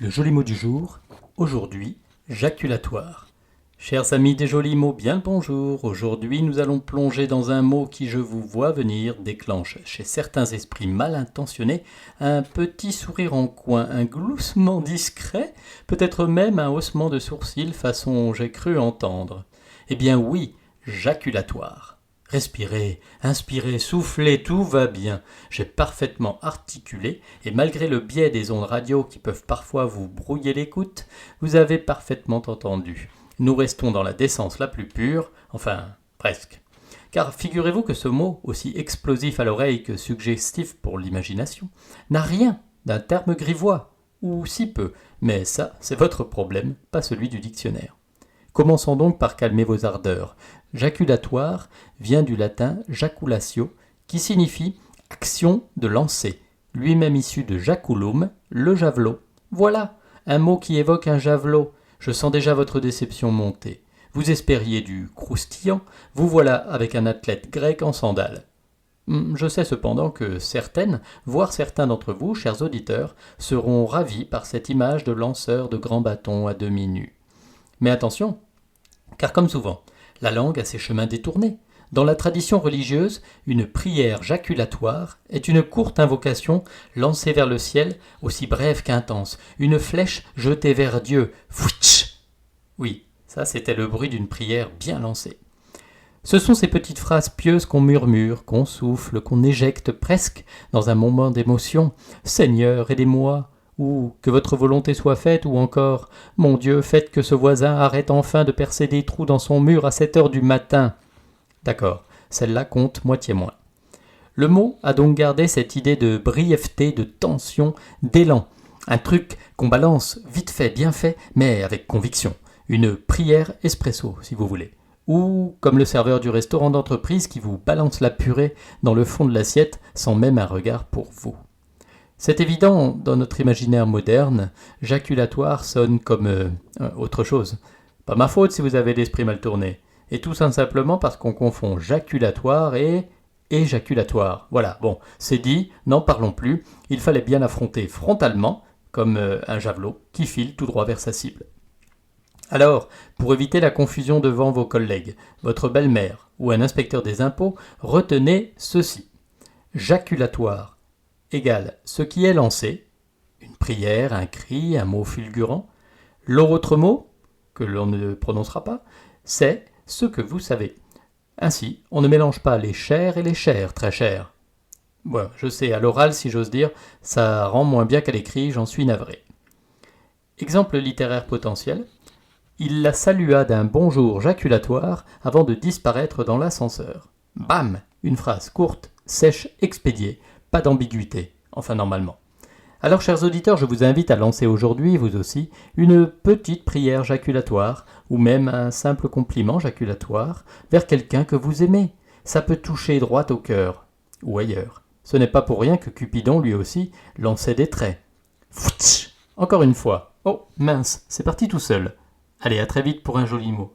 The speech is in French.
Le joli mot du jour, aujourd'hui, jaculatoire. Chers amis des jolis mots, bien le bonjour. Aujourd'hui, nous allons plonger dans un mot qui, je vous vois venir, déclenche chez certains esprits mal intentionnés un petit sourire en coin, un gloussement discret, peut-être même un haussement de sourcils façon j'ai cru entendre. Eh bien oui, jaculatoire. Respirez, inspirez, soufflez, tout va bien. J'ai parfaitement articulé et malgré le biais des ondes radio qui peuvent parfois vous brouiller l'écoute, vous avez parfaitement entendu. Nous restons dans la décence la plus pure, enfin, presque. Car figurez-vous que ce mot, aussi explosif à l'oreille que suggestif pour l'imagination, n'a rien d'un terme grivois, ou si peu, mais ça, c'est votre problème, pas celui du dictionnaire. Commençons donc par calmer vos ardeurs. Jaculatoire vient du latin jaculatio, qui signifie action de lancer, lui-même issu de jaculum, le javelot. Voilà, un mot qui évoque un javelot. Je sens déjà votre déception monter. Vous espériez du croustillant, vous voilà avec un athlète grec en sandales. Je sais cependant que certaines, voire certains d'entre vous, chers auditeurs, seront ravis par cette image de lanceur de grands bâtons à demi nus. Mais attention, car comme souvent, la langue a ses chemins détournés. Dans la tradition religieuse, une prière jaculatoire est une courte invocation lancée vers le ciel, aussi brève qu'intense, une flèche jetée vers Dieu. Fouitch ! Oui, ça c'était le bruit d'une prière bien lancée. Ce sont ces petites phrases pieuses qu'on murmure, qu'on souffle, qu'on éjecte presque dans un moment d'émotion. « Seigneur, aidez-moi » ou « Que votre volonté soit faite » ou encore « Mon Dieu, faites que ce voisin arrête enfin de percer des trous dans son mur à 7 heures du matin » D'accord, celle-là compte moitié moins. Le mot a donc gardé cette idée de brièveté, de tension, d'élan. Un truc qu'on balance vite fait, bien fait, mais avec conviction. Une prière espresso, si vous voulez. Ou comme le serveur du restaurant d'entreprise qui vous balance la purée dans le fond de l'assiette sans même un regard pour vous. C'est évident, dans notre imaginaire moderne, jaculatoire sonne comme autre chose. Pas ma faute si vous avez l'esprit mal tourné. Et tout simplement parce qu'on confond jaculatoire et éjaculatoire. Voilà, bon, c'est dit, n'en parlons plus. Il fallait bien affronter frontalement, comme un javelot qui file tout droit vers sa cible. Alors, pour éviter la confusion devant vos collègues, votre belle-mère ou un inspecteur des impôts, retenez ceci. Jaculatoire égale ce qui est lancé, une prière, un cri, un mot fulgurant. L'autre mot, que l'on ne prononcera pas, c'est ce que vous savez. Ainsi, on ne mélange pas les chers et les chers, très chers. Bon, je sais, à l'oral, si j'ose dire, ça rend moins bien qu'à l'écrit, j'en suis navré. Exemple littéraire potentiel. Il la salua d'un bonjour jaculatoire avant de disparaître dans l'ascenseur. Bam ! Une phrase courte, sèche, expédiée, pas d'ambiguïté, enfin normalement. Alors, chers auditeurs, je vous invite à lancer aujourd'hui, vous aussi, une petite prière jaculatoire, ou même un simple compliment jaculatoire, vers quelqu'un que vous aimez. Ça peut toucher droit au cœur, ou ailleurs. Ce n'est pas pour rien que Cupidon, lui aussi, lançait des traits. Fouitch ! Encore une fois. Oh, mince, c'est parti tout seul. Allez, à très vite pour un joli mot.